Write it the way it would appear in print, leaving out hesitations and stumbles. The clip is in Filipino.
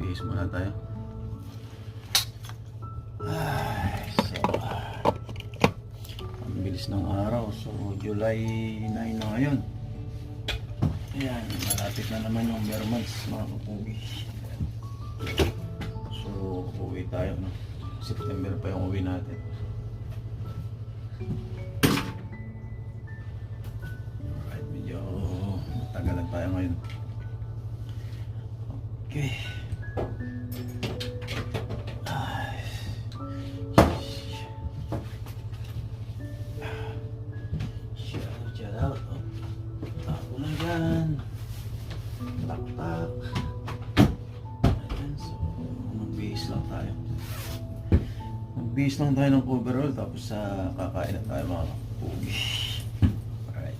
Bihis muna tayo. Ay, so ang bilis ng araw. So July 9 na ngayon. Ayan, malapit na naman yung bare months mga kapugi. So uwi tayo, no? September pa yung uwi natin. Alright, medyo matagalan tayo ngayon. Okay. Shout out. Tako na dyan. Tak-tak. Ayan, so mag-base lang tayo. Mag-base lang tayo ng overall. Tapos kakain na tayo mga kapugi. Alright.